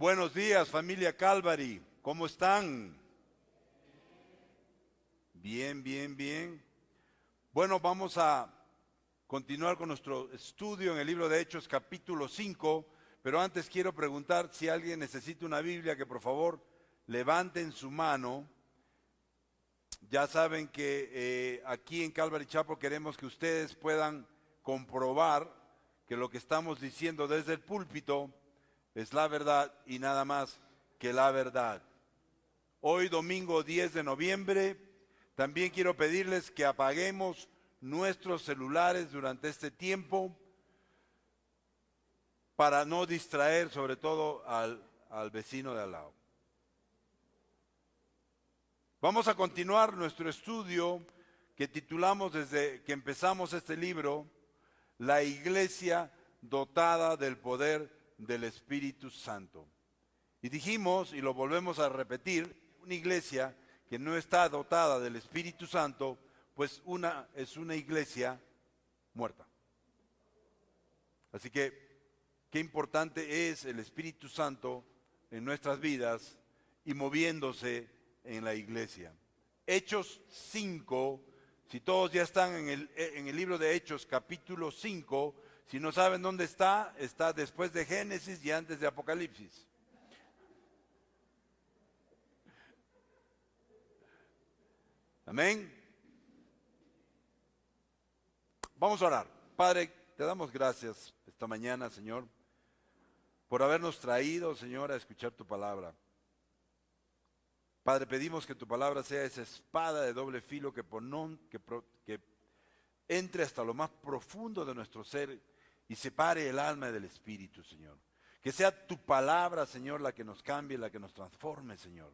Buenos días, familia Calvary. ¿Cómo están? Bien, bien, bien. Bueno, vamos a continuar con nuestro estudio en el libro de Hechos, capítulo 5. Pero antes quiero preguntar si alguien necesita una Biblia, que por favor levanten su mano. Ya saben que aquí en Calvary Chapel queremos que ustedes puedan comprobar que lo que estamos diciendo desde el púlpito es la verdad y nada más que la verdad. Hoy, domingo 10 de noviembre, también quiero pedirles que apaguemos nuestros celulares durante este tiempo para no distraer sobre todo al vecino de al lado. Vamos a continuar nuestro estudio que titulamos desde que empezamos este libro, La Iglesia dotada del poder del Espíritu Santo. Y dijimos, y lo volvemos a repetir, una iglesia que no está dotada del Espíritu Santo, pues es una iglesia muerta. Así que, qué importante es el Espíritu Santo en nuestras vidas y moviéndose en la iglesia. Hechos 5, si todos ya están en el libro de Hechos, capítulo 5, si no saben dónde está después de Génesis y antes de Apocalipsis. Amén. Vamos a orar. Padre, te damos gracias esta mañana, Señor, por habernos traído, Señor, a escuchar tu palabra. Padre, pedimos que tu palabra sea esa espada de doble filo que entre hasta lo más profundo de nuestro ser y separe el alma del espíritu, Señor. Que sea tu palabra, Señor, la que nos cambie, la que nos transforme, Señor.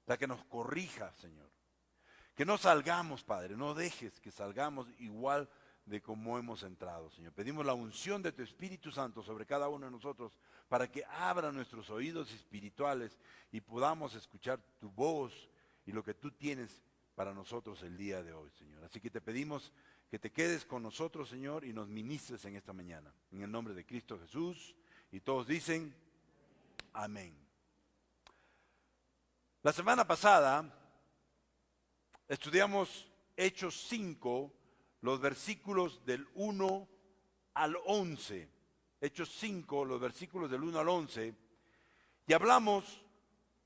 La que nos corrija, Señor. Que no salgamos, Padre, no dejes que salgamos igual de como hemos entrado, Señor. Pedimos la unción de tu Espíritu Santo sobre cada uno de nosotros para que abra nuestros oídos espirituales y podamos escuchar tu voz y lo que tú tienes para nosotros el día de hoy, Señor. Así que te pedimos que te quedes con nosotros, Señor, y nos ministres en esta mañana. En el nombre de Cristo Jesús. Y todos dicen, amén. La semana pasada estudiamos Hechos 5, los versículos del 1 al 11. Hechos 5, los versículos del 1 al 11. Y hablamos,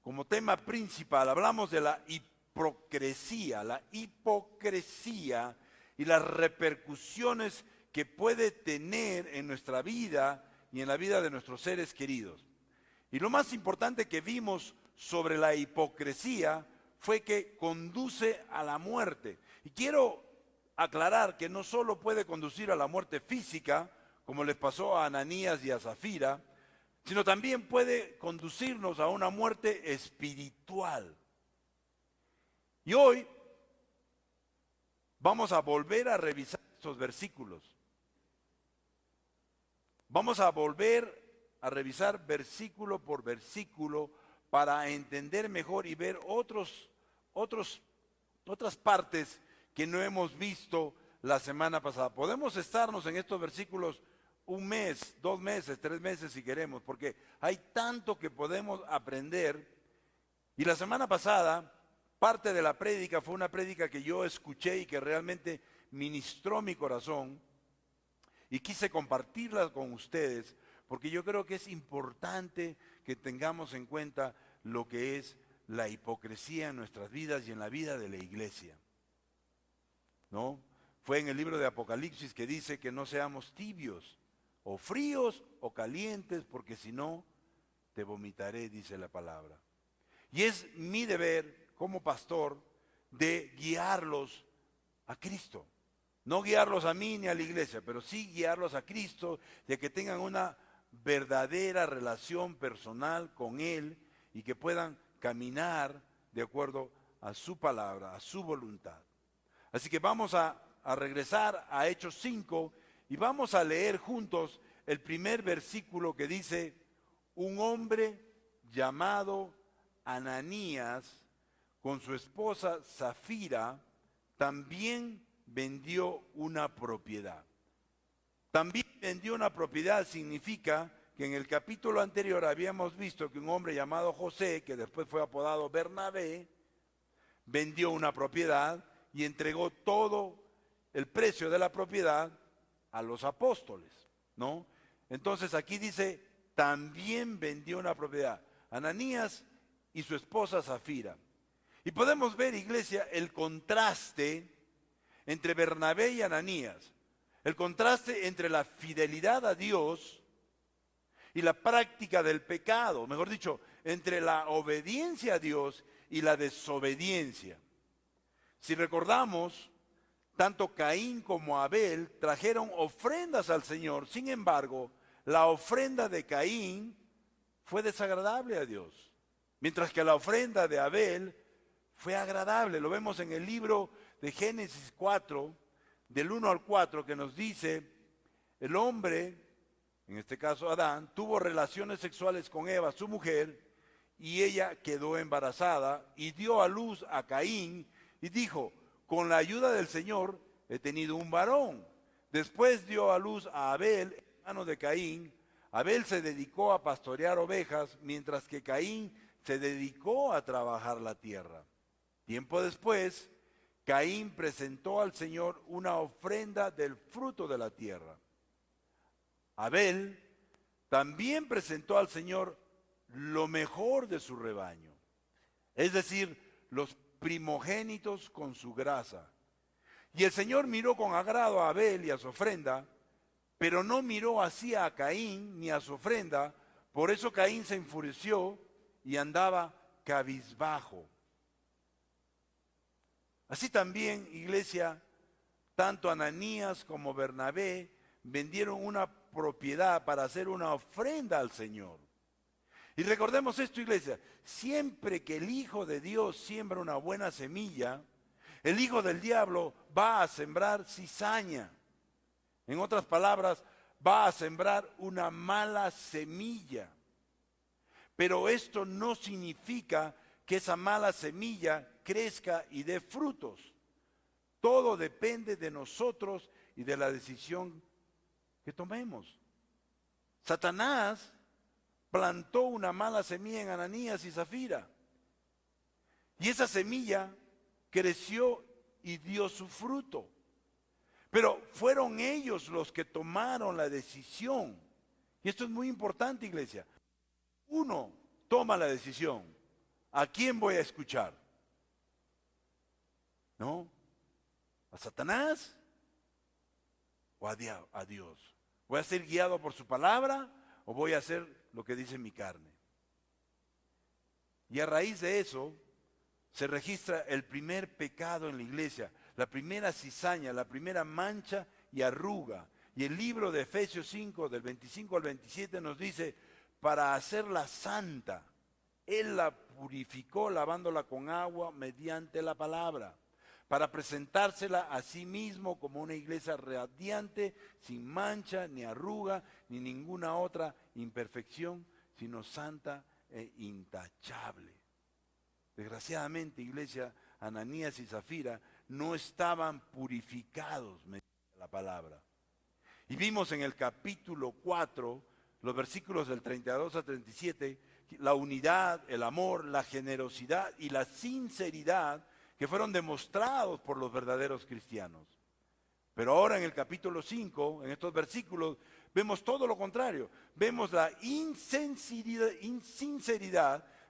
como tema principal, hablamos de la hipocresía y las repercusiones que puede tener en nuestra vida y en la vida de nuestros seres queridos. Y lo más importante que vimos sobre la hipocresía fue que conduce a la muerte. Y quiero aclarar que no solo puede conducir a la muerte física, como les pasó a Ananías y a Zafira, sino también puede conducirnos a una muerte espiritual. Y hoy vamos a volver a revisar estos versículos. Vamos a volver a revisar versículo por versículo para entender mejor y ver otras partes que no hemos visto la semana pasada. Podemos estarnos en estos versículos un mes, 2 meses, 3 meses si queremos, porque hay tanto que podemos aprender. Y la semana pasada, parte de la prédica fue una prédica que yo escuché y que realmente ministró mi corazón y quise compartirla con ustedes, porque yo creo que es importante que tengamos en cuenta lo que es la hipocresía en nuestras vidas y en la vida de la iglesia. ¿No? Fue en el libro de Apocalipsis que dice que no seamos tibios, o fríos o calientes, porque si no, te vomitaré, dice la palabra. Y es mi deber como pastor de guiarlos a Cristo. No guiarlos a mí ni a la iglesia, pero sí guiarlos a Cristo, de que tengan una verdadera relación personal con Él y que puedan caminar de acuerdo a su palabra, a su voluntad. Así que vamos a regresar a Hechos 5 y vamos a leer juntos el primer versículo que dice: un hombre llamado Ananías con su esposa Zafira también vendió una propiedad. También vendió una propiedad significa que en el capítulo anterior habíamos visto que un hombre llamado José, que después fue apodado Bernabé, vendió una propiedad y entregó todo el precio de la propiedad a los apóstoles, ¿no? Entonces aquí dice, también vendió una propiedad. Ananías y su esposa Zafira. Y podemos ver, iglesia, el contraste entre Bernabé y Ananías. El contraste entre la fidelidad a Dios y la práctica del pecado. Mejor dicho, entre la obediencia a Dios y la desobediencia. Si recordamos, tanto Caín como Abel trajeron ofrendas al Señor. Sin embargo, la ofrenda de Caín fue desagradable a Dios, mientras que la ofrenda de Abel fue agradable. Lo vemos en el libro de Génesis 4, del 1 al 4, que nos dice, el hombre, en este caso Adán, tuvo relaciones sexuales con Eva, su mujer, y ella quedó embarazada y dio a luz a Caín y dijo, con la ayuda del Señor he tenido un varón. Después dio a luz a Abel, hermano de Caín. Abel se dedicó a pastorear ovejas, mientras que Caín se dedicó a trabajar la tierra. Tiempo después, Caín presentó al Señor una ofrenda del fruto de la tierra. Abel también presentó al Señor lo mejor de su rebaño, es decir, los primogénitos con su grasa. Y el Señor miró con agrado a Abel y a su ofrenda, pero no miró así a Caín ni a su ofrenda. Por eso Caín se enfureció y andaba cabizbajo. Así también, iglesia, tanto Ananías como Bernabé vendieron una propiedad para hacer una ofrenda al Señor. Y recordemos esto, iglesia, siempre que el Hijo de Dios siembra una buena semilla, el hijo del diablo va a sembrar cizaña. En otras palabras, va a sembrar una mala semilla. Pero esto no significa que esa mala semilla crezca y dé frutos. Todo depende de nosotros y de la decisión que tomemos. Satanás plantó una mala semilla en Ananías y Zafira. Y esa semilla creció y dio su fruto. Pero fueron ellos los que tomaron la decisión. Y esto es muy importante, iglesia. Uno toma la decisión. ¿A quién voy a escuchar? ¿No? ¿A Satanás o a Dios? ¿Voy a ser guiado por su palabra o voy a hacer lo que dice mi carne? Y a raíz de eso se registra el primer pecado en la iglesia, la primera cizaña, la primera mancha y arruga. Y el libro de Efesios 5, del 25 al 27 nos dice, para hacerla santa, Él la purificó lavándola con agua mediante la palabra, para presentársela a sí mismo como una iglesia radiante, sin mancha, ni arruga, ni ninguna otra imperfección, sino santa e intachable. Desgraciadamente, iglesia, Ananías y Zafira no estaban purificados mediante la palabra. Y vimos en el capítulo 4, los versículos del 32 a 37, la unidad, el amor, la generosidad y la sinceridad que fueron demostrados por los verdaderos cristianos. Pero ahora en el capítulo 5, en estos versículos, vemos todo lo contrario. Vemos la insinceridad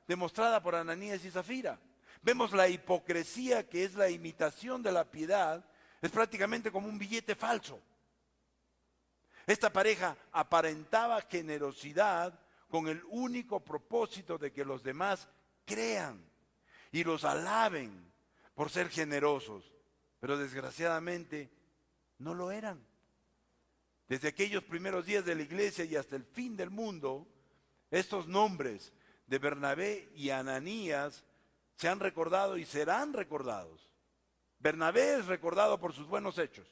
demostrada por Ananías y Zafira. Vemos la hipocresía, que es la imitación de la piedad. Es prácticamente como un billete falso. Esta pareja aparentaba generosidad con el único propósito de que los demás crean y los alaben por ser generosos. Pero desgraciadamente no lo eran. Desde aquellos primeros días de la iglesia y hasta el fin del mundo, estos nombres de Bernabé y Ananías se han recordado y serán recordados. Bernabé es recordado por sus buenos hechos,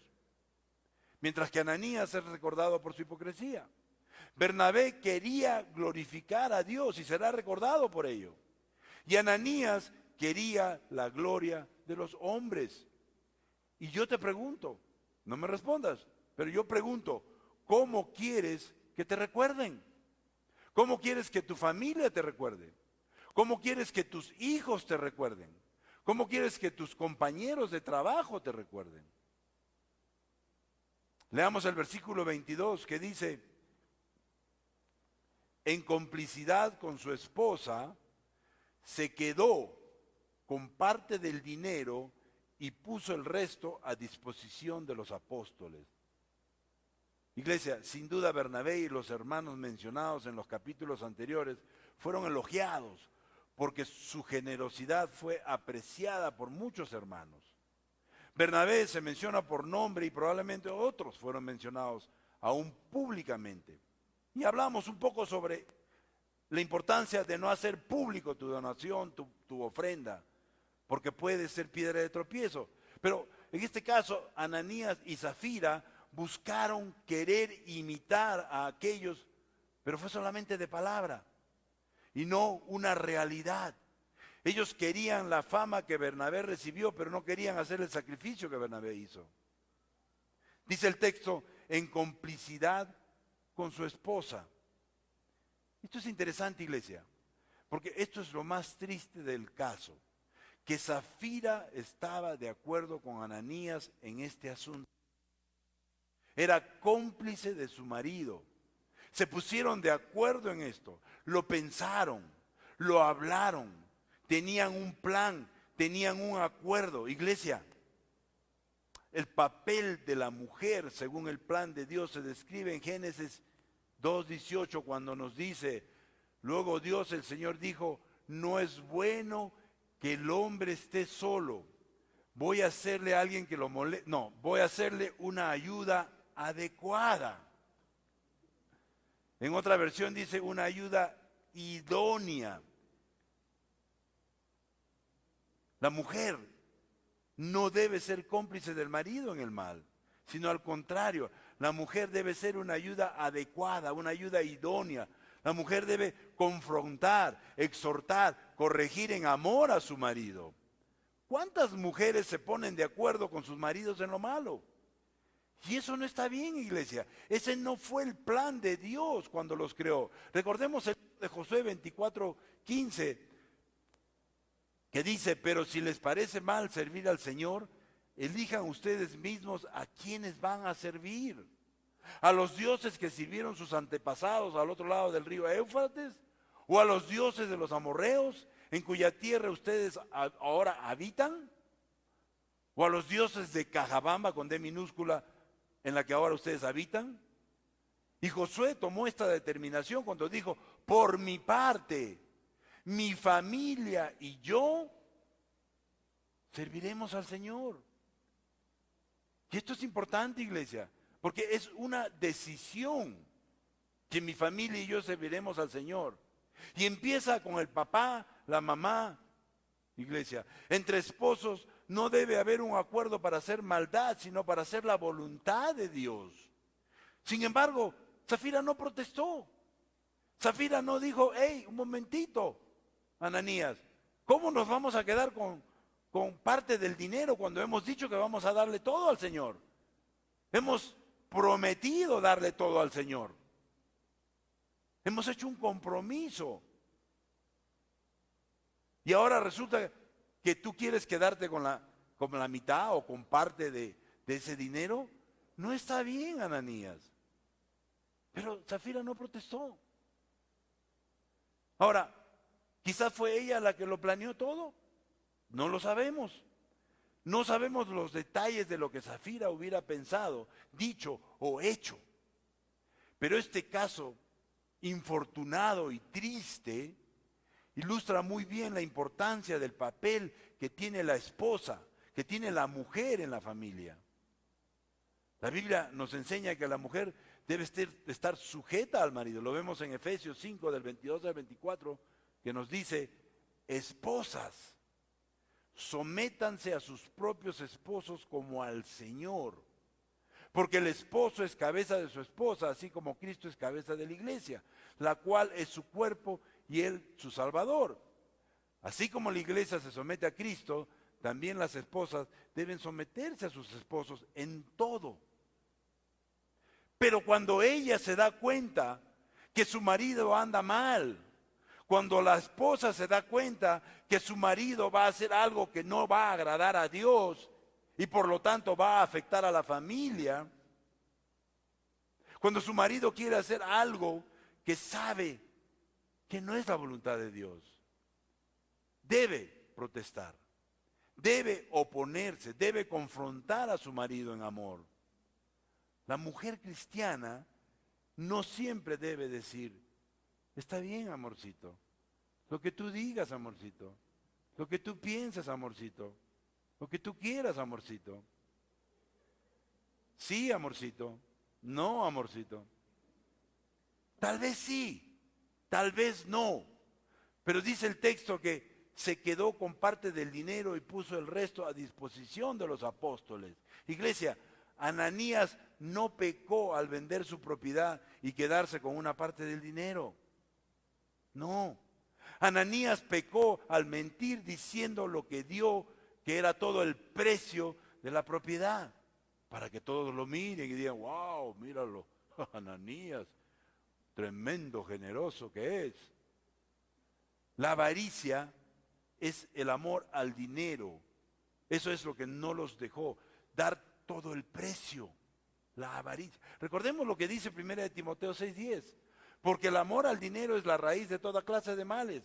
mientras que Ananías es recordado por su hipocresía. Bernabé quería glorificar a Dios y será recordado por ello. Y Ananías quería la gloria de los hombres. Y yo te pregunto, no me respondas, pero yo pregunto, ¿cómo quieres que te recuerden? ¿Cómo quieres que tu familia te recuerde? ¿Cómo quieres que tus hijos te recuerden? ¿Cómo quieres que tus compañeros de trabajo te recuerden? Leamos el versículo 22 que dice, en complicidad con su esposa, se quedó con parte del dinero y puso el resto a disposición de los apóstoles. Iglesia, sin duda Bernabé y los hermanos mencionados en los capítulos anteriores fueron elogiados porque su generosidad fue apreciada por muchos hermanos. Bernabé se menciona por nombre y probablemente otros fueron mencionados aún públicamente. Y hablamos un poco sobre la importancia de no hacer público tu donación, tu ofrenda, porque puede ser piedra de tropiezo. Pero en este caso, Ananías y Zafira buscaron querer imitar a aquellos, pero fue solamente de palabra y no una realidad. Ellos querían la fama que Bernabé recibió, pero no querían hacer el sacrificio que Bernabé hizo. Dice el texto, en complicidad con su esposa. Esto es interesante, iglesia, porque esto es lo más triste del caso, que Zafira estaba de acuerdo con Ananías en este asunto. Era cómplice de su marido. Se pusieron de acuerdo en esto, lo pensaron, lo hablaron. Tenían un plan, tenían un acuerdo. Iglesia, el papel de la mujer según el plan de Dios se describe en Génesis 2:18 cuando nos dice, luego Dios el Señor dijo, no es bueno que el hombre esté solo. Voy a hacerle a alguien que lo moleste. No, voy a hacerle una ayuda adecuada. En otra versión dice una ayuda idónea. La mujer no debe ser cómplice del marido en el mal, sino al contrario, la mujer debe ser una ayuda adecuada, una ayuda idónea. La mujer debe confrontar, exhortar, corregir en amor a su marido. ¿Cuántas mujeres se ponen de acuerdo con sus maridos en lo malo? Y eso no está bien, iglesia. Ese no fue el plan de Dios cuando los creó. Recordemos el de Josué 24:15. Que dice, pero si les parece mal servir al Señor, elijan ustedes mismos a quienes van a servir. A los dioses que sirvieron sus antepasados al otro lado del río Éufrates, o a los dioses de los amorreos, en cuya tierra ustedes ahora habitan, o a los dioses de Cajabamba, con D minúscula, en la que ahora ustedes habitan. Y Josué tomó esta determinación cuando dijo, por mi parte, mi familia y yo serviremos al Señor. Y esto es importante, iglesia, porque es una decisión que mi familia y yo serviremos al Señor. Y empieza con el papá, la mamá, iglesia. Entre esposos no debe haber un acuerdo para hacer maldad, sino para hacer la voluntad de Dios. Sin embargo, Zafira no protestó. Zafira no dijo, hey, un momentito, Ananías, ¿cómo nos vamos a quedar con parte del dinero cuando hemos dicho que vamos a darle todo al Señor? Hemos prometido darle todo al Señor. Hemos hecho un compromiso. Y ahora resulta que tú quieres quedarte con la mitad o con parte de ese dinero. No está bien, Ananías. Pero Zafira no protestó. Ahora, quizás fue ella la que lo planeó todo. No lo sabemos. No sabemos los detalles de lo que Zafira hubiera pensado, dicho o hecho. Pero este caso infortunado y triste ilustra muy bien la importancia del papel que tiene la esposa, que tiene la mujer en la familia. La Biblia nos enseña que la mujer debe estar sujeta al marido. Lo vemos en Efesios 5, del 22 al 24, que nos dice, esposas, sométanse a sus propios esposos como al Señor. Porque el esposo es cabeza de su esposa, así como Cristo es cabeza de la iglesia, la cual es su cuerpo y él su Salvador. Así como la iglesia se somete a Cristo, también las esposas deben someterse a sus esposos en todo. Pero cuando ella se da cuenta que su marido anda mal. Cuando la esposa se da cuenta que su marido va a hacer algo que no va a agradar a Dios y por lo tanto va a afectar a la familia. Cuando su marido quiere hacer algo que sabe que no es la voluntad de Dios, debe protestar, debe oponerse, debe confrontar a su marido en amor. La mujer cristiana no siempre debe decir, está bien, amorcito, lo que tú digas, amorcito, lo que tú piensas, amorcito, lo que tú quieras, amorcito. Sí, amorcito, no, amorcito. Tal vez sí, tal vez no, pero dice el texto que se quedó con parte del dinero y puso el resto a disposición de los apóstoles. Iglesia, Ananías no pecó al vender su propiedad y quedarse con una parte del dinero. No. Ananías pecó al mentir diciendo lo que dio, que era todo el precio de la propiedad, para que todos lo miren y digan, wow, míralo, Ananías, tremendo generoso que es. La avaricia es el amor al dinero. Eso es lo que no los dejó, dar todo el precio, la avaricia. Recordemos lo que dice 1 Timoteo 6:10. Porque el amor al dinero es la raíz de toda clase de males.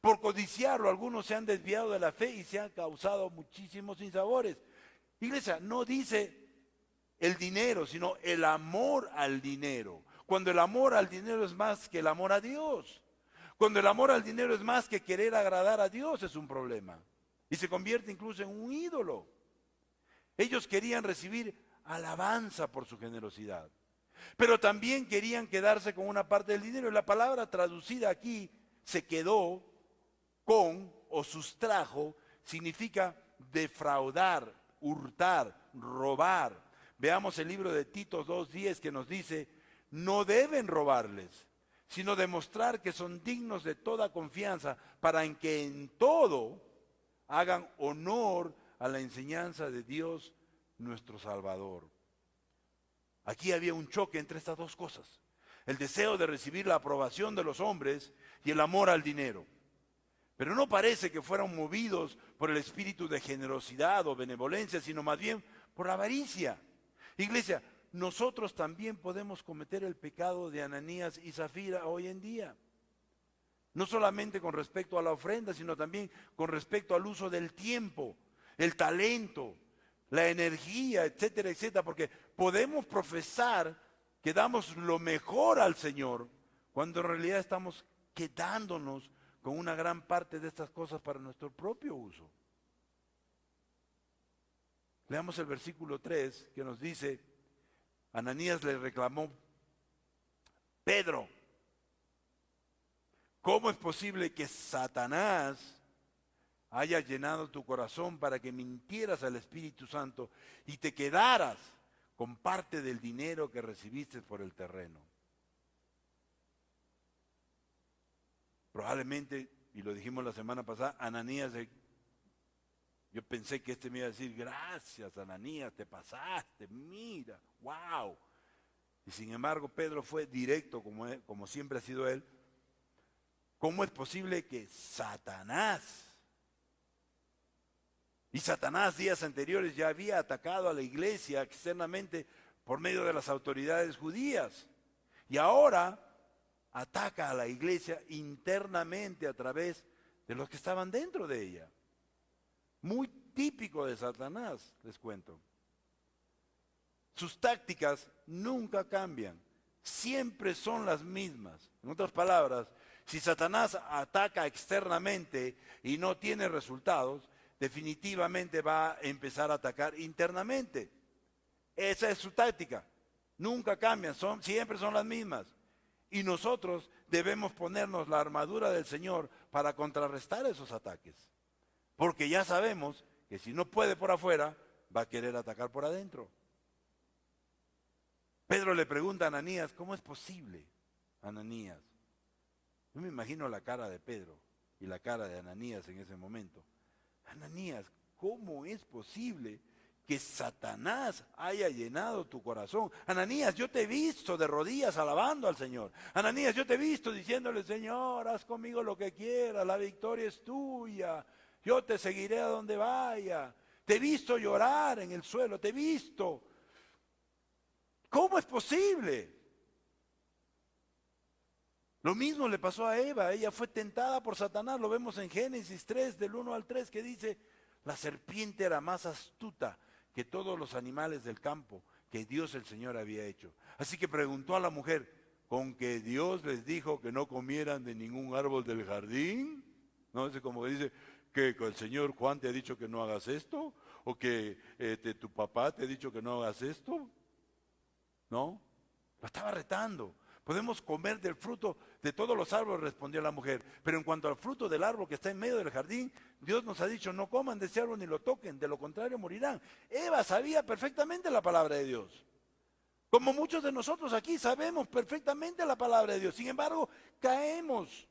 Por codiciarlo, algunos se han desviado de la fe y se han causado muchísimos sinsabores. Iglesia, no dice el dinero, sino el amor al dinero. Cuando el amor al dinero es más que el amor a Dios. Cuando el amor al dinero es más que querer agradar a Dios, es un problema. Y se convierte incluso en un ídolo. Ellos querían recibir alabanza por su generosidad. Pero también querían quedarse con una parte del dinero. Y la palabra traducida aquí, se quedó con o sustrajo, significa defraudar, hurtar, robar. Veamos el libro de Tito 2:10 que nos dice, no deben robarles, sino demostrar que son dignos de toda confianza, para que en todo hagan honor a la enseñanza de Dios nuestro Salvador. Aquí había un choque entre estas dos cosas. El deseo de recibir la aprobación de los hombres y el amor al dinero. Pero no parece que fueran movidos por el espíritu de generosidad o benevolencia, sino más bien por la avaricia. Iglesia, nosotros también podemos cometer el pecado de Ananías y Zafira hoy en día. No solamente con respecto a la ofrenda, sino también con respecto al uso del tiempo, el talento, la energía, etcétera, etcétera, porque podemos profesar que damos lo mejor al Señor, cuando en realidad estamos quedándonos con una gran parte de estas cosas para nuestro propio uso. Leamos el versículo 3 que nos dice, Ananías le reclamó, Pedro, ¿cómo es posible que Satanás haya llenado tu corazón para que mintieras al Espíritu Santo y te quedaras con parte del dinero que recibiste por el terreno? Probablemente, y lo dijimos la semana pasada, Ananías, yo pensé que me iba a decir, gracias Ananías, te pasaste, mira, wow. Y sin embargo Pedro fue directo, como siempre ha sido él. ¿Cómo es posible que Satanás, y Satanás días anteriores ya había atacado a la iglesia externamente por medio de las autoridades judías, y ahora ataca a la iglesia internamente a través de los que estaban dentro de ella? Muy típico de Satanás, les cuento. Sus tácticas nunca cambian, siempre son las mismas. En otras palabras, si Satanás ataca externamente y no tiene resultados, definitivamente va a empezar a atacar internamente. Esa es su táctica. Nunca cambian, siempre son las mismas. Y nosotros debemos ponernos la armadura del Señor para contrarrestar esos ataques. Porque ya sabemos que si no puede por afuera, va a querer atacar por adentro. Pedro le pregunta a Ananías, ¿cómo es posible, Ananías? Yo me imagino la cara de Pedro y la cara de Ananías en ese momento. Ananías, ¿cómo es posible que Satanás haya llenado tu corazón. Ananías, yo te he visto de rodillas alabando al Señor. Ananías, yo te he visto diciéndole, Señor, haz conmigo lo que quieras, la victoria es tuya, yo te seguiré a donde vaya. Te he visto llorar en el suelo, te he visto. ¿Cómo es posible? Lo mismo le pasó a Eva, ella fue tentada por Satanás, lo vemos en Génesis 3, del 1 al 3, que dice, la serpiente era más astuta que todos los animales del campo que Dios el Señor había hecho. Así que preguntó a la mujer, ¿con que Dios les dijo que no comieran de ningún árbol del jardín? ¿No? Es como que dice, que el Señor Juan te ha dicho que no hagas esto, o que tu papá te ha dicho que no hagas esto. ¿No? La estaba retando. Podemos comer del fruto de todos los árboles, respondió la mujer, pero en cuanto al fruto del árbol que está en medio del jardín, Dios nos ha dicho, no coman de ese árbol ni lo toquen, de lo contrario morirán. Eva sabía perfectamente la palabra de Dios. Como muchos de nosotros aquí sabemos perfectamente la palabra de Dios. Sin embargo, caemos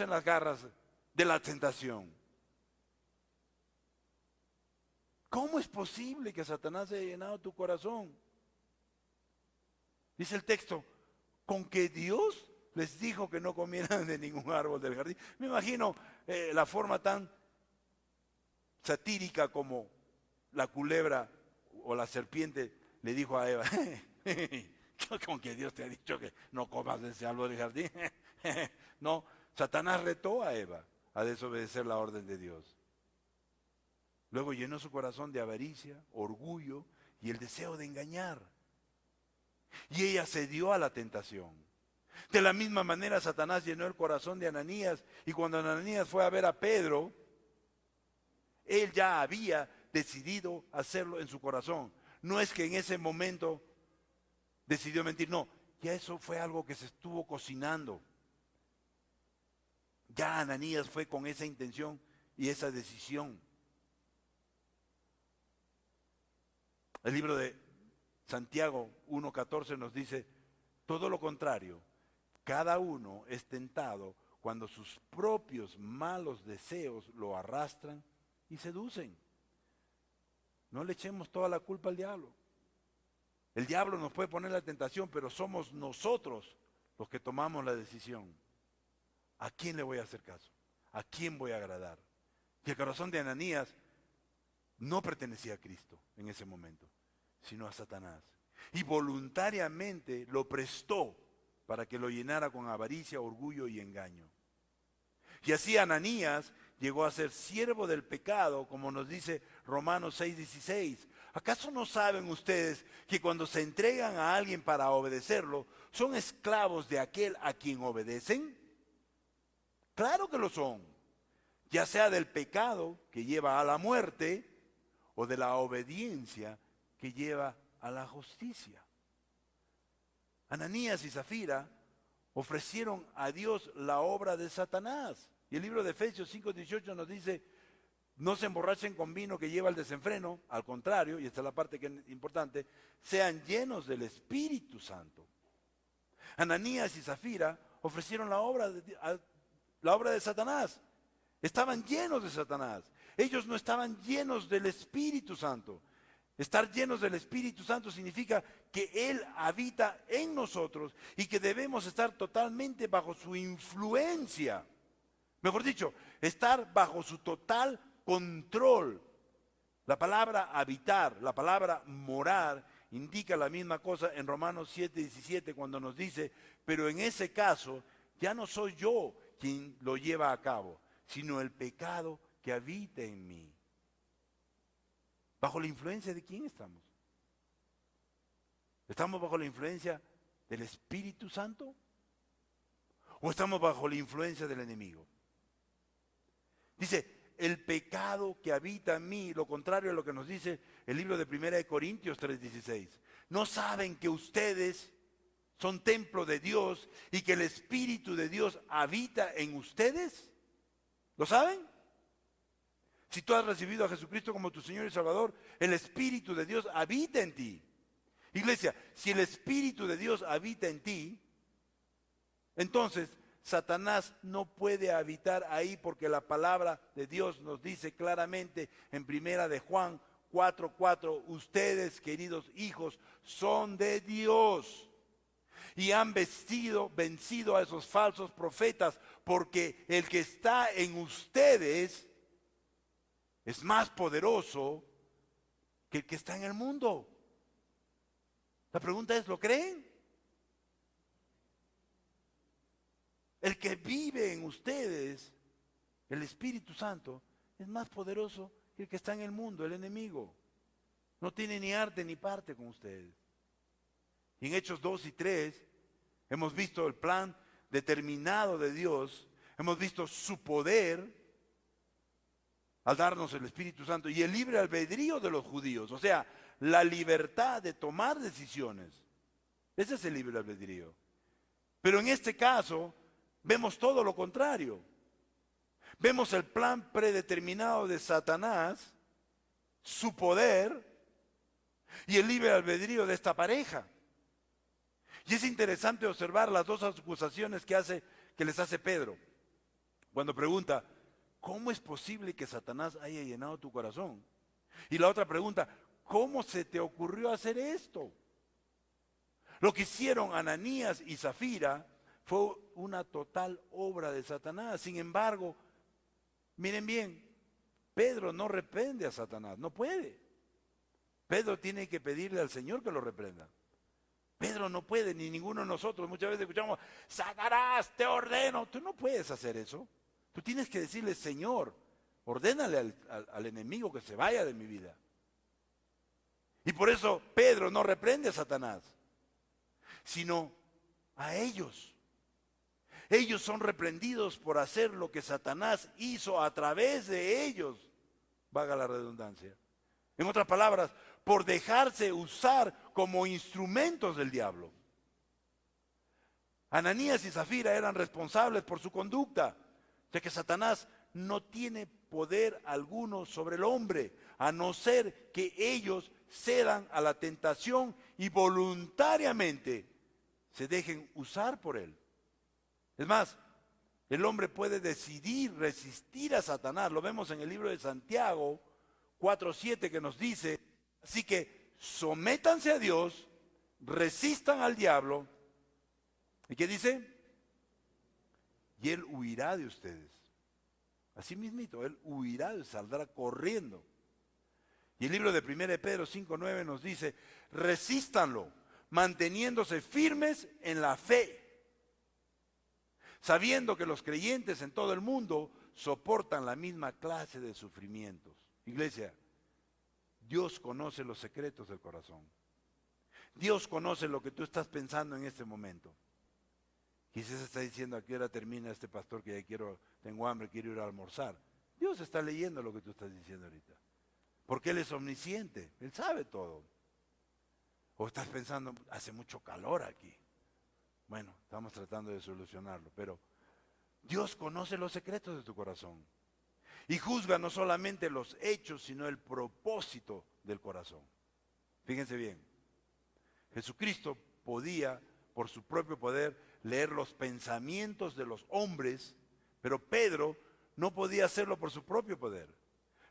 en las garras de la tentación. ¿Cómo es posible que Satanás haya llenado tu corazón? Dice el texto, con que Dios les dijo que no comieran de ningún árbol del jardín. Me imagino la forma tan satírica como la culebra o la serpiente le dijo a Eva, con que Dios te ha dicho que no comas de ese árbol del jardín. No, Satanás retó a Eva a desobedecer la orden de Dios. Luego llenó su corazón de avaricia, orgullo y el deseo de engañar. Y ella cedió a la tentación. De la misma manera Satanás llenó el corazón de Ananías, y cuando Ananías fue a ver a Pedro, él ya había decidido hacerlo en su corazón. No es que en ese momento decidió mentir, no, ya eso fue algo que se estuvo cocinando. Ya Ananías fue con esa intención y esa decisión. El libro de Santiago 1:14 nos dice, todo lo contrario, cada uno es tentado cuando sus propios malos deseos lo arrastran y seducen. No le echemos toda la culpa al diablo. El diablo nos puede poner la tentación, pero somos nosotros los que tomamos la decisión. ¿A quién le voy a hacer caso? ¿A quién voy a agradar? Y el corazón de Ananías no pertenecía a Cristo en ese momento, sino a Satanás. Y voluntariamente lo prestó para que lo llenara con avaricia, orgullo y engaño. Y así Ananías llegó a ser siervo del pecado, como nos dice Romanos 6:16. ¿Acaso no saben ustedes que cuando se entregan a alguien para obedecerlo, son esclavos de aquel a quien obedecen? Claro que lo son, ya sea del pecado que lleva a la muerte o de la obediencia que lleva a la justicia. Ananías y Zafira ofrecieron a Dios la obra de Satanás. Y el libro de Efesios 5:18 nos dice, no se emborrachen con vino que lleva al desenfreno, al contrario, y esta es la parte que es importante, sean llenos del Espíritu Santo. Ananías y Zafira ofrecieron la obra de Satanás. Estaban llenos de Satanás. Ellos no estaban llenos del Espíritu Santo. Estar llenos del Espíritu Santo significa que Él habita en nosotros y que debemos estar totalmente bajo su influencia. Mejor dicho, estar bajo su total control. La palabra habitar, la palabra morar, indica la misma cosa en Romanos 7:17 cuando nos dice, pero en ese caso ya no soy yo quien lo lleva a cabo, sino el pecado que habita en mí. ¿Bajo la influencia de quién estamos? ¿Estamos bajo la influencia del Espíritu Santo? ¿O estamos bajo la influencia del enemigo? Dice, el pecado que habita en mí, lo contrario a lo que nos dice el libro de 1 Corintios 3:16. ¿No saben que ustedes son templo de Dios y que el Espíritu de Dios habita en ustedes? ¿Lo saben? Si tú has recibido a Jesucristo como tu Señor y Salvador, el Espíritu de Dios habita en ti. Iglesia, si el Espíritu de Dios habita en ti, entonces Satanás no puede habitar ahí porque la palabra de Dios nos dice claramente en primera de Juan 4:4, ustedes, queridos hijos, son de Dios y han vencido a esos falsos profetas, porque el que está en ustedes es más poderoso que el que está en el mundo. La pregunta es, ¿lo creen? El que vive en ustedes, el Espíritu Santo, es más poderoso que el que está en el mundo, el enemigo. No tiene ni arte ni parte con ustedes. Y en Hechos 2 y 3 hemos visto el plan determinado de Dios, hemos visto su poder al darnos el Espíritu Santo y el libre albedrío de los judíos, o sea, la libertad de tomar decisiones. Ese es el libre albedrío. Pero en este caso vemos todo lo contrario. Vemos el plan predeterminado de Satanás, su poder y el libre albedrío de esta pareja. Y es interesante observar las dos acusaciones que les hace Pedro. Cuando pregunta, ¿cómo es posible que Satanás haya llenado tu corazón? Y la otra pregunta, ¿cómo se te ocurrió hacer esto? Lo que hicieron Ananías y Zafira fue una total obra de Satanás. Sin embargo, miren bien, Pedro no reprende a Satanás, no puede. Pedro tiene que pedirle al Señor que lo reprenda. Pedro no puede, ni ninguno de nosotros. Muchas veces escuchamos, Satanás, te ordeno. Tú no puedes hacer eso. Tú tienes que decirle, Señor, ordénale al enemigo que se vaya de mi vida. Y por eso Pedro no reprende a Satanás, sino a ellos. Ellos son reprendidos por hacer lo que Satanás hizo a través de ellos, valga la redundancia. En otras palabras, por dejarse usar como instrumentos del diablo. Ananías y Zafira eran responsables por su conducta, ya que Satanás no tiene poder alguno sobre el hombre, a no ser que ellos cedan a la tentación y voluntariamente se dejen usar por él. Es más, el hombre puede decidir resistir a Satanás. Lo vemos en el libro de Santiago 4:7 que nos dice, así que sométanse a Dios, resistan al diablo. ¿Y qué dice? Y él huirá de ustedes. Así mismito, él huirá y saldrá corriendo. Y el libro de 1 de Pedro 5:9 nos dice, resístanlo, manteniéndose firmes en la fe, sabiendo que los creyentes en todo el mundo soportan la misma clase de sufrimientos. Iglesia, Dios conoce los secretos del corazón. Dios conoce lo que tú estás pensando en este momento. Quizás está diciendo, ¿a qué hora termina este pastor que ya tengo hambre, quiero ir a almorzar? Dios está leyendo lo que tú estás diciendo ahorita. Porque Él es omnisciente, Él sabe todo. O estás pensando, hace mucho calor aquí. Bueno, estamos tratando de solucionarlo, pero Dios conoce los secretos de tu corazón. Y juzga no solamente los hechos, sino el propósito del corazón. Fíjense bien, Jesucristo podía, por su propio poder, leer los pensamientos de los hombres, pero Pedro no podía hacerlo por su propio poder.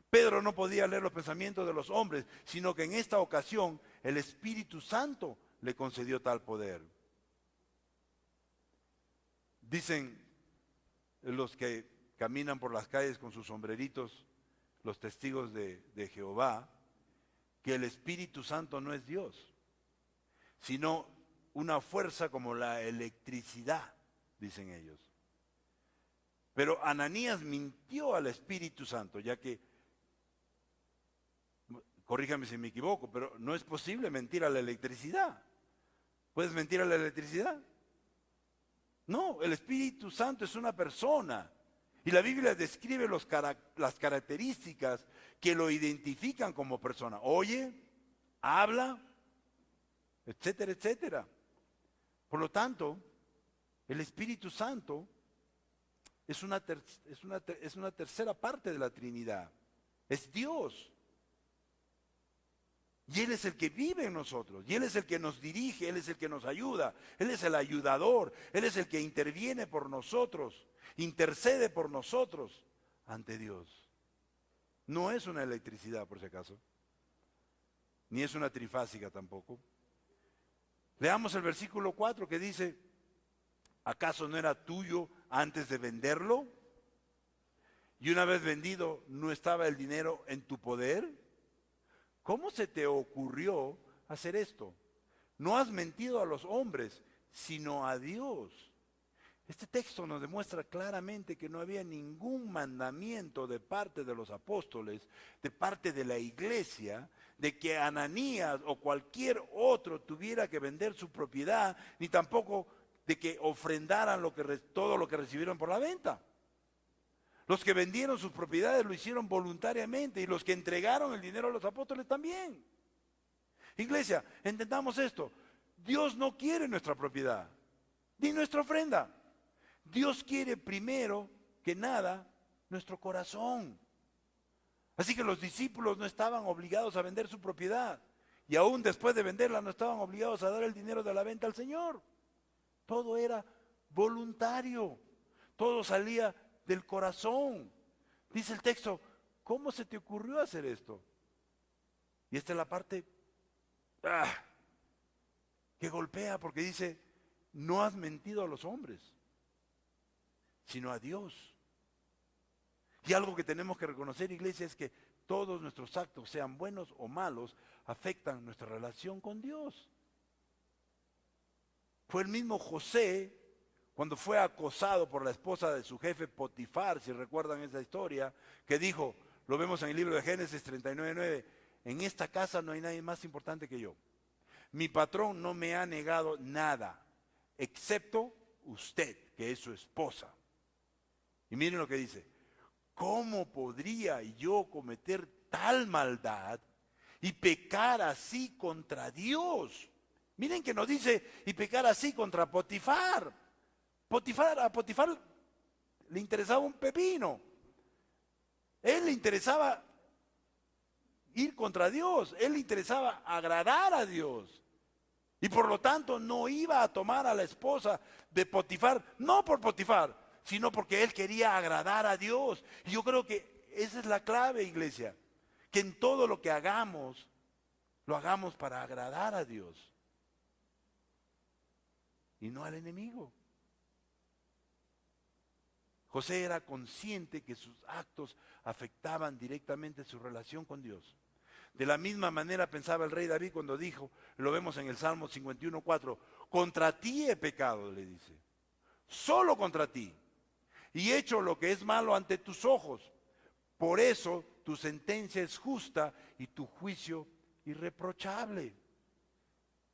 Pedro no podía leer los pensamientos de los hombres, sino que en esta ocasión el Espíritu Santo le concedió tal poder. Dicen los que caminan por las calles con sus sombreritos, los testigos de Jehová, que el Espíritu Santo no es Dios, sino una fuerza como la electricidad, dicen ellos. Pero Ananías mintió al Espíritu Santo, ya que, corríjame si me equivoco, pero no es posible mentir a la electricidad. ¿Puedes mentir a la electricidad? No, el Espíritu Santo es una persona. Y la Biblia describe las características que lo identifican como persona. Oye, habla, etcétera, etcétera. Por lo tanto, el Espíritu Santo es una tercera parte de la Trinidad. Es Dios. Y Él es el que vive en nosotros, y Él es el que nos dirige, Él es el que nos ayuda, Él es el ayudador, Él es el que interviene por nosotros, intercede por nosotros ante Dios. No es una electricidad, por si acaso, ni es una trifásica tampoco. Leamos el versículo 4 que dice, ¿acaso no era tuyo antes de venderlo? Y una vez vendido, ¿no estaba el dinero en tu poder? ¿Cómo se te ocurrió hacer esto? No has mentido a los hombres, sino a Dios. Este texto nos demuestra claramente que no había ningún mandamiento de parte de los apóstoles, de parte de la iglesia, de que Ananías o cualquier otro tuviera que vender su propiedad, ni tampoco de que ofrendaran todo lo que recibieron por la venta. Los que vendieron sus propiedades lo hicieron voluntariamente y los que entregaron el dinero a los apóstoles también. Iglesia, entendamos esto. Dios no quiere nuestra propiedad, ni nuestra ofrenda. Dios quiere primero que nada nuestro corazón. Así que los discípulos no estaban obligados a vender su propiedad. Y aún después de venderla no estaban obligados a dar el dinero de la venta al Señor. Todo era voluntario. Todo salía del corazón. Dice el texto, ¿cómo se te ocurrió hacer esto? Y esta es la parte que golpea porque dice, no has mentido a los hombres, sino a Dios. Y algo que tenemos que reconocer, iglesia, es que todos nuestros actos, sean buenos o malos, afectan nuestra relación con Dios. Fue el mismo José, cuando fue acosado por la esposa de su jefe Potifar, si recuerdan esa historia, que dijo, lo vemos en el libro de Génesis 39:9, en esta casa no hay nadie más importante que yo. Mi patrón no me ha negado nada, excepto usted, que es su esposa. Y miren lo que dice, ¿cómo podría yo cometer tal maldad y pecar así contra Dios? Miren que nos dice, y pecar así contra Potifar. A Potifar le interesaba un pepino. Él le interesaba ir contra Dios. Él le interesaba agradar a Dios. Y por lo tanto no iba a tomar a la esposa de Potifar, no por Potifar, sino porque él quería agradar a Dios. Y yo creo que esa es la clave, iglesia. Que en todo lo que hagamos, lo hagamos para agradar a Dios. Y no al enemigo. José era consciente que sus actos afectaban directamente su relación con Dios. De la misma manera pensaba el rey David cuando dijo, lo vemos en el Salmo 51:4, contra ti he pecado, le dice, solo contra ti, y he hecho lo que es malo ante tus ojos. Por eso tu sentencia es justa y tu juicio irreprochable.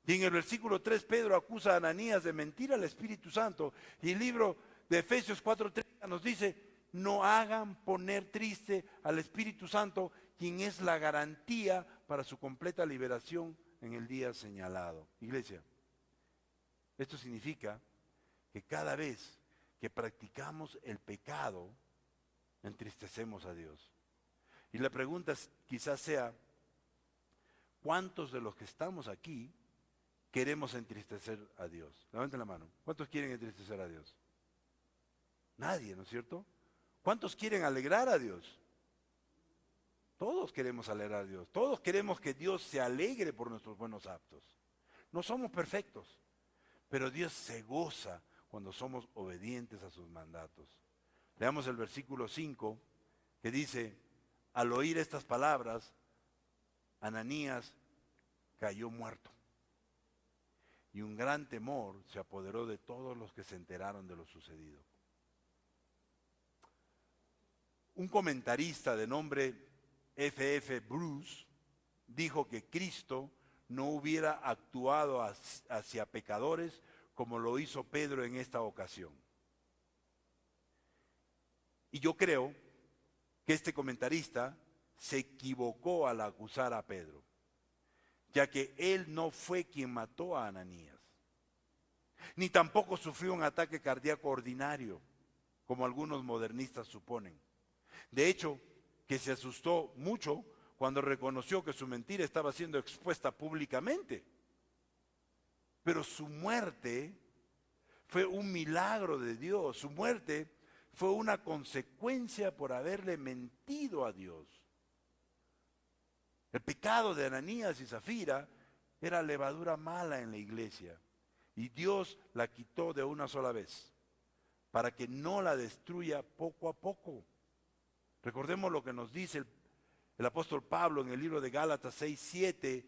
Y en el versículo 3 Pedro acusa a Ananías de mentir al Espíritu Santo, y el libro de Efesios 4:30 nos dice, no hagan poner triste al Espíritu Santo, quien es la garantía para su completa liberación en el día señalado. Iglesia, esto significa que cada vez que practicamos el pecado, entristecemos a Dios. Y la pregunta quizás sea, ¿cuántos de los que estamos aquí queremos entristecer a Dios? Levanten la mano. ¿Cuántos quieren entristecer a Dios? Nadie, ¿no es cierto? ¿Cuántos quieren alegrar a Dios? Todos queremos alegrar a Dios. Todos queremos que Dios se alegre por nuestros buenos actos. No somos perfectos, pero Dios se goza cuando somos obedientes a sus mandatos. Leamos el versículo 5 que dice, al oír estas palabras, Ananías cayó muerto. Y un gran temor se apoderó de todos los que se enteraron de lo sucedido. Un comentarista de nombre F.F. Bruce dijo que Cristo no hubiera actuado hacia pecadores como lo hizo Pedro en esta ocasión. Y yo creo que este comentarista se equivocó al acusar a Pedro, ya que él no fue quien mató a Ananías, ni tampoco sufrió un ataque cardíaco ordinario, como algunos modernistas suponen. De hecho, que se asustó mucho cuando reconoció que su mentira estaba siendo expuesta públicamente. Pero su muerte fue un milagro de Dios. Su muerte fue una consecuencia por haberle mentido a Dios. El pecado de Ananías y Zafira era levadura mala en la iglesia. Y Dios la quitó de una sola vez, para que no la destruya poco a poco. Recordemos lo que nos dice el apóstol Pablo en el libro de Gálatas 6:7.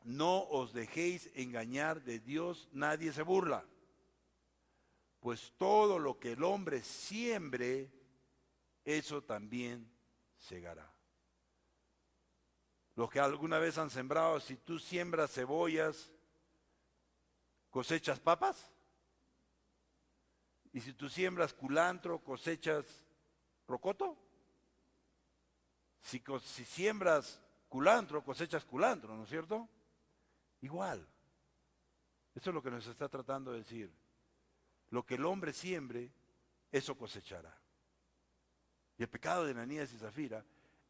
No os dejéis engañar de Dios, nadie se burla. Pues todo lo que el hombre siembre, eso también segará. Los que alguna vez han sembrado, si tú siembras cebollas, cosechas papas. Y si tú siembras culantro, cosechas rocoto. Si siembras culantro, cosechas culantro, ¿no es cierto? Igual. Eso es lo que nos está tratando de decir. Lo que el hombre siembre, eso cosechará. Y el pecado de Ananías y Zafira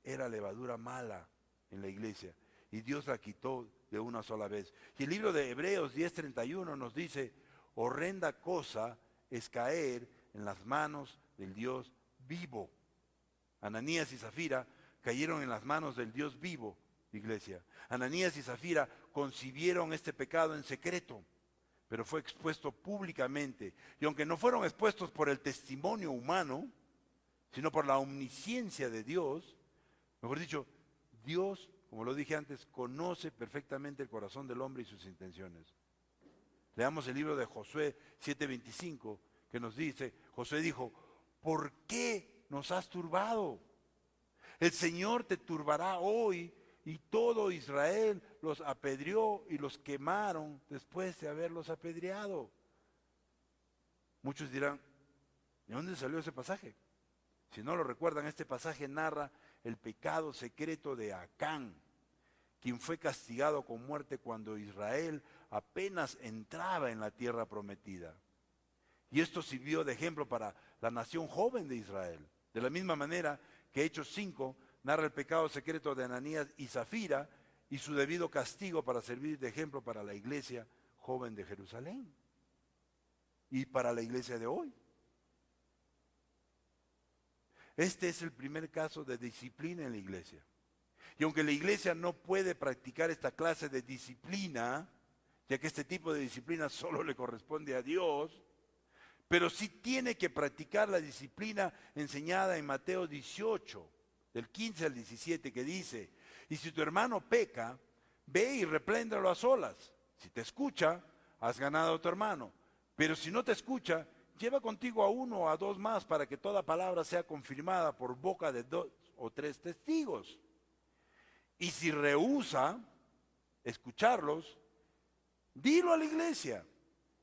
era levadura mala en la iglesia. Y Dios la quitó de una sola vez. Y el libro de Hebreos 10:31 nos dice, horrenda cosa es caer en las manos del Dios vivo. Ananías y Zafira cayeron en las manos del Dios vivo, iglesia. Ananías y Zafira concibieron este pecado en secreto, pero fue expuesto públicamente. Y aunque no fueron expuestos por el testimonio humano, sino por la omnisciencia de Dios, mejor dicho, Dios, como lo dije antes, conoce perfectamente el corazón del hombre y sus intenciones. Leamos el libro de Josué 7:25, que nos dice, Josué dijo, ¿por qué nos has turbado? El Señor te turbará hoy. Y todo Israel los apedreó y los quemaron después de haberlos apedreado. Muchos dirán, ¿de dónde salió ese pasaje? Si no lo recuerdan, este pasaje narra el pecado secreto de Acán, quien fue castigado con muerte cuando Israel apenas entraba en la tierra prometida. Y esto sirvió de ejemplo para la nación joven de Israel. De la misma manera que Hechos 5 narra el pecado secreto de Ananías y Zafira y su debido castigo para servir de ejemplo para la iglesia joven de Jerusalén y para la iglesia de hoy. Este es el primer caso de disciplina en la iglesia. Y aunque la iglesia no puede practicar esta clase de disciplina, ya que este tipo de disciplina solo le corresponde a Dios, pero sí tiene que practicar la disciplina enseñada en Mateo 18, del 15 al 17, que dice, y si tu hermano peca, ve y repréndelo a solas. Si te escucha, has ganado a tu hermano. Pero si no te escucha, lleva contigo a uno o a dos más para que toda palabra sea confirmada por boca de 2 o 3 testigos. Y si rehúsa escucharlos, dilo a la iglesia.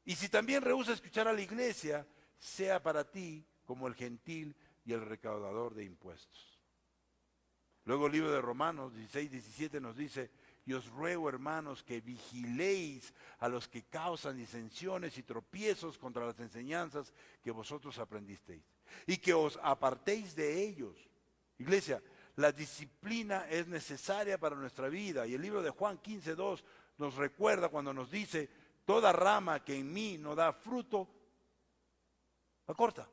Y si también rehúsa escuchar a la iglesia, sea para ti como el gentil y el recaudador de impuestos. Luego el libro de Romanos 16:17 nos dice, y os ruego, hermanos, que vigiléis a los que causan disensiones y tropiezos contra las enseñanzas que vosotros aprendisteis, y que os apartéis de ellos. Iglesia, la disciplina es necesaria para nuestra vida, y el libro de Juan 15:2 nos recuerda cuando nos dice, toda rama que en mí no da fruto, la corta,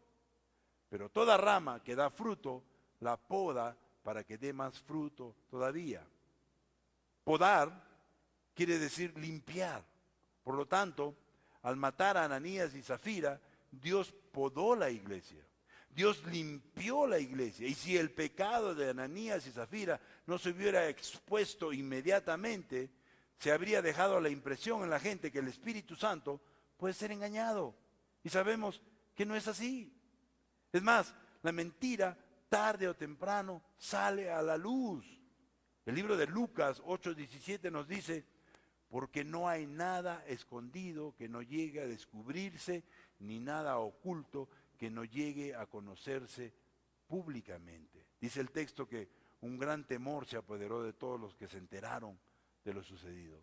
pero toda rama que da fruto, la poda para que dé más fruto todavía. Podar quiere decir limpiar. Por lo tanto, al matar a Ananías y Zafira, Dios podó la iglesia. Dios limpió la iglesia. Y si el pecado de Ananías y Zafira no se hubiera expuesto inmediatamente, se habría dejado la impresión en la gente que el Espíritu Santo puede ser engañado. Y sabemos que no es así. Es más, la mentira tarde o temprano sale a la luz. El libro de Lucas 8:17 nos dice, porque no hay nada escondido que no llegue a descubrirse, ni nada oculto que no llegue a conocerse públicamente. Dice el texto que un gran temor se apoderó de todos los que se enteraron de lo sucedido.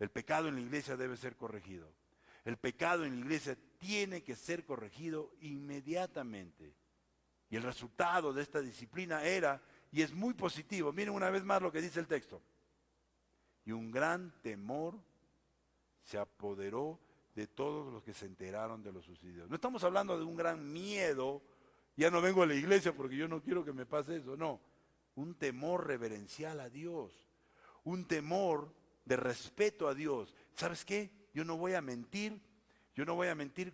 El pecado en la iglesia debe ser corregido. El pecado en la iglesia tiene que ser corregido inmediatamente. Y el resultado de esta disciplina era y es muy positivo. Miren una vez más lo que dice el texto. Y un gran temor se apoderó de todos los que se enteraron de lo sucedido. No estamos hablando de un gran miedo, ya no vengo a la iglesia porque yo no quiero que me pase eso, no. Un temor reverencial a Dios, un temor de respeto a Dios. ¿Sabes qué? Yo no voy a mentir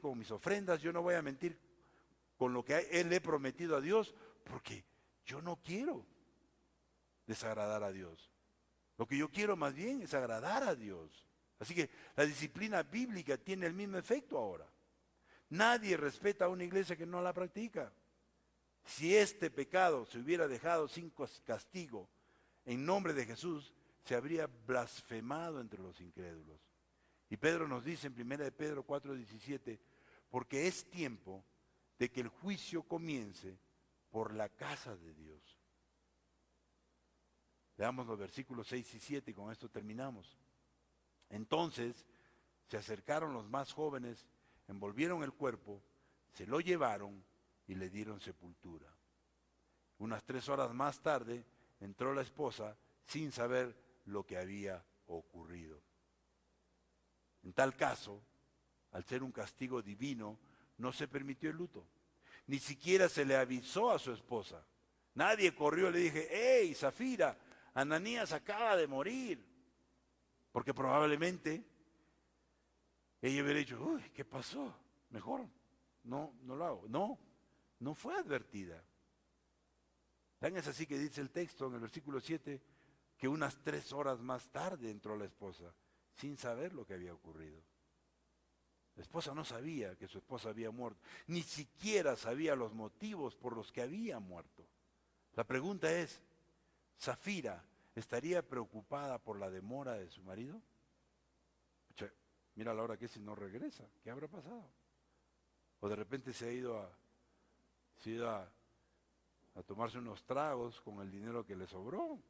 con mis ofrendas, yo no voy a mentir con lo que Él le he prometido a Dios, porque yo no quiero desagradar a Dios. Lo que yo quiero más bien es agradar a Dios. Así que la disciplina bíblica tiene el mismo efecto ahora. Nadie respeta a una iglesia que no la practica. Si este pecado se hubiera dejado sin castigo en nombre de Jesús, se habría blasfemado entre los incrédulos. Y Pedro nos dice en 1 de Pedro 4:17, porque es tiempo de que el juicio comience por la casa de Dios. Leamos los versículos 6 y 7 y con esto terminamos. Entonces se acercaron los más jóvenes, envolvieron el cuerpo, se lo llevaron y le dieron sepultura. Unas 3 horas más tarde entró la esposa sin saber lo que había ocurrido. En tal caso, al ser un castigo divino, no se permitió el luto. Ni siquiera se le avisó a su esposa. Nadie corrió y le dije, hey, Zafira, Ananías acaba de morir. Porque probablemente ella hubiera dicho, uy, ¿qué pasó? Mejor no lo hago. No fue advertida. Tan es así que dice el texto en el versículo 7, que unas 3 horas más tarde entró la esposa, sin saber lo que había ocurrido. La esposa no sabía que su esposa había muerto, ni siquiera sabía los motivos por los que había muerto. La pregunta es, ¿Zafira estaría preocupada por la demora de su marido? Mira la hora que es y no regresa, ¿qué habrá pasado? O de repente se ha ido a tomarse unos tragos con el dinero que le sobró.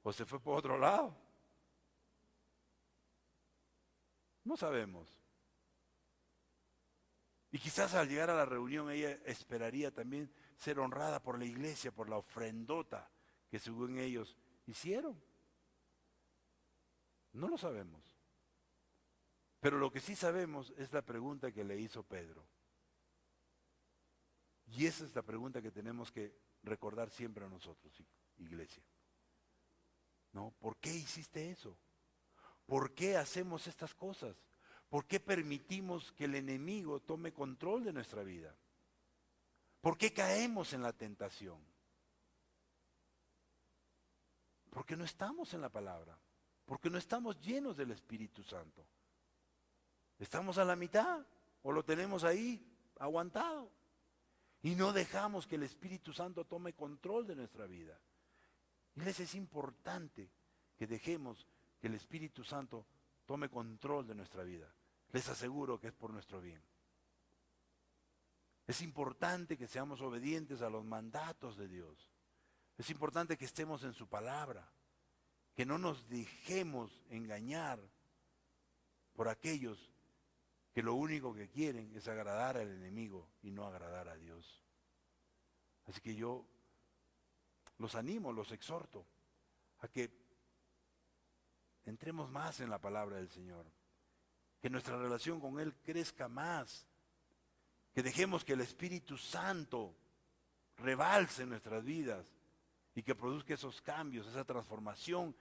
O se fue por otro lado. No sabemos. Y quizás al llegar a la reunión ella esperaría también ser honrada por la iglesia, por la ofrendota que según ellos hicieron. No lo sabemos. Pero lo que sí sabemos es la pregunta que le hizo Pedro. Y esa es la pregunta que tenemos que recordar siempre a nosotros, iglesia. ¿No? ¿Por qué hiciste eso? ¿Por qué hacemos estas cosas? ¿Por qué permitimos que el enemigo tome control de nuestra vida? ¿Por qué caemos en la tentación? Porque no estamos en la palabra, porque no estamos llenos del Espíritu Santo. Estamos a la mitad o lo tenemos ahí aguantado y no dejamos que el Espíritu Santo tome control de nuestra vida. Y es importante que dejemos que el Espíritu Santo tome control de nuestra vida. Les aseguro que es por nuestro bien. Es importante que seamos obedientes a los mandatos de Dios. Es importante que estemos en su palabra, que no nos dejemos engañar por aquellos que lo único que quieren es agradar al enemigo y no agradar a Dios. Así que yo los animo, los exhorto a que entremos más en la palabra del Señor, que nuestra relación con Él crezca más, que dejemos que el Espíritu Santo rebalse en nuestras vidas y que produzca esos cambios, esa transformación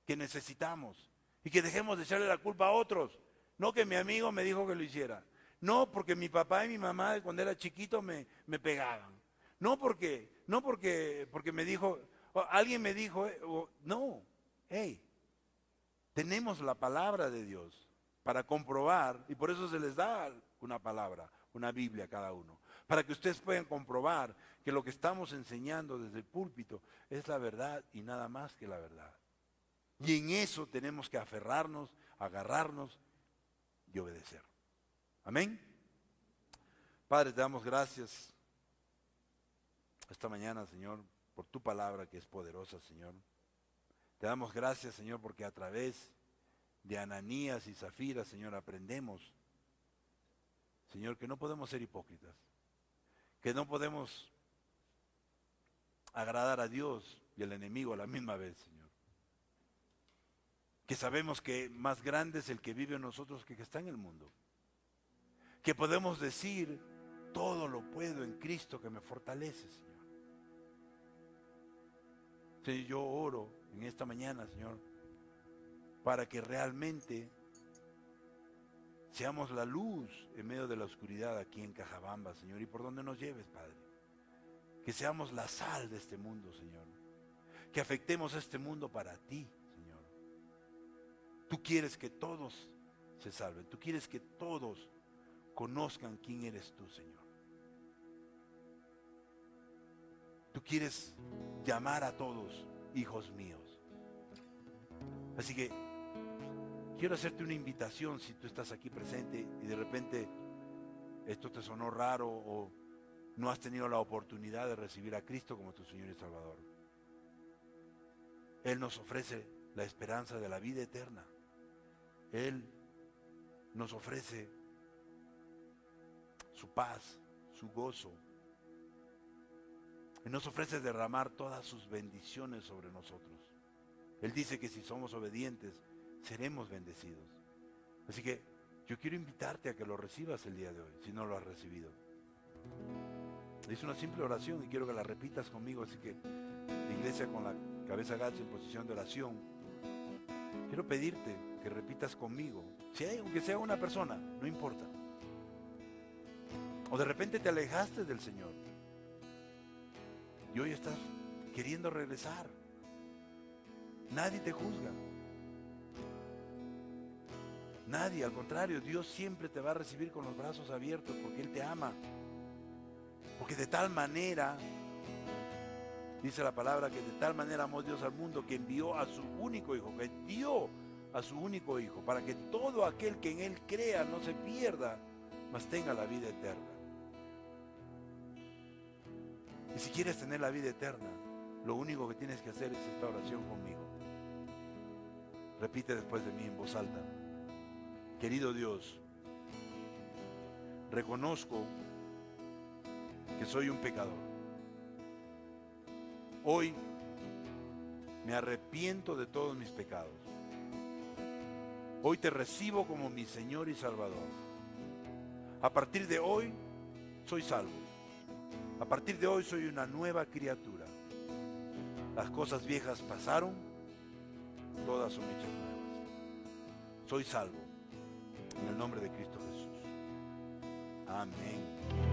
que necesitamos, y que dejemos de echarle la culpa a otros. No que mi amigo me dijo que lo hiciera, no porque mi papá y mi mamá cuando era chiquito me pegaban, no porque me dijo, alguien me dijo, no, hey, tenemos la palabra de Dios para comprobar, y por eso se les da una palabra, una Biblia a cada uno, para que ustedes puedan comprobar que lo que estamos enseñando desde el púlpito es la verdad y nada más que la verdad. Y en eso tenemos que aferrarnos, agarrarnos y obedecer. Amén. Padre, te damos gracias esta mañana, Señor, por tu palabra que es poderosa, Señor. Te damos gracias, Señor, porque a través de Ananías y Zafira, Señor, aprendemos, Señor, que no podemos ser hipócritas, que no podemos agradar a Dios y al enemigo a la misma vez, Señor. Que sabemos que más grande es el que vive en nosotros que el que está en el mundo. Que podemos decir, todo lo puedo en Cristo que me fortalece, Señor. Sí, yo oro en esta mañana, Señor, para que realmente seamos la luz en medio de la oscuridad aquí en Cajabamba, Señor, y por donde nos lleves, Padre. Que seamos la sal de este mundo, Señor. Que afectemos a este mundo para ti, Señor. Tú quieres que todos se salven. Tú quieres que todos conozcan quién eres tú, Señor. Tú quieres llamar a todos hijos míos. Así que quiero hacerte una invitación si tú estás aquí presente y de repente esto te sonó raro o no has tenido la oportunidad de recibir a Cristo como tu Señor y Salvador. Él nos ofrece la esperanza de la vida eterna. Él nos ofrece su paz, su gozo. Él nos ofrece derramar todas sus bendiciones sobre nosotros. Él dice que si somos obedientes, seremos bendecidos. Así que yo quiero invitarte a que lo recibas el día de hoy, si no lo has recibido. Es una simple oración y quiero que la repitas conmigo, así que la iglesia con la cabeza agacha en posición de oración. Quiero pedirte que repitas conmigo, si hay, aunque sea una persona, no importa. O de repente te alejaste del Señor y hoy estás queriendo regresar. Nadie te juzga. Nadie, al contrario, Dios siempre te va a recibir con los brazos abiertos porque Él te ama. Porque de tal manera, dice la palabra, que de tal manera amó Dios al mundo que envió a su único Hijo, que dio a su único Hijo, para que todo aquel que en Él crea no se pierda, mas tenga la vida eterna. Y si quieres tener la vida eterna, lo único que tienes que hacer es esta oración conmigo. Repite después de mí en voz alta. Querido Dios, reconozco que soy un pecador. Hoy me arrepiento de todos mis pecados. Hoy te recibo como mi Señor y Salvador. A partir de hoy soy salvo. A partir de hoy soy una nueva criatura. Las cosas viejas pasaron, todas son hechas nuevas. Soy salvo. En el nombre de Cristo Jesús. Amén.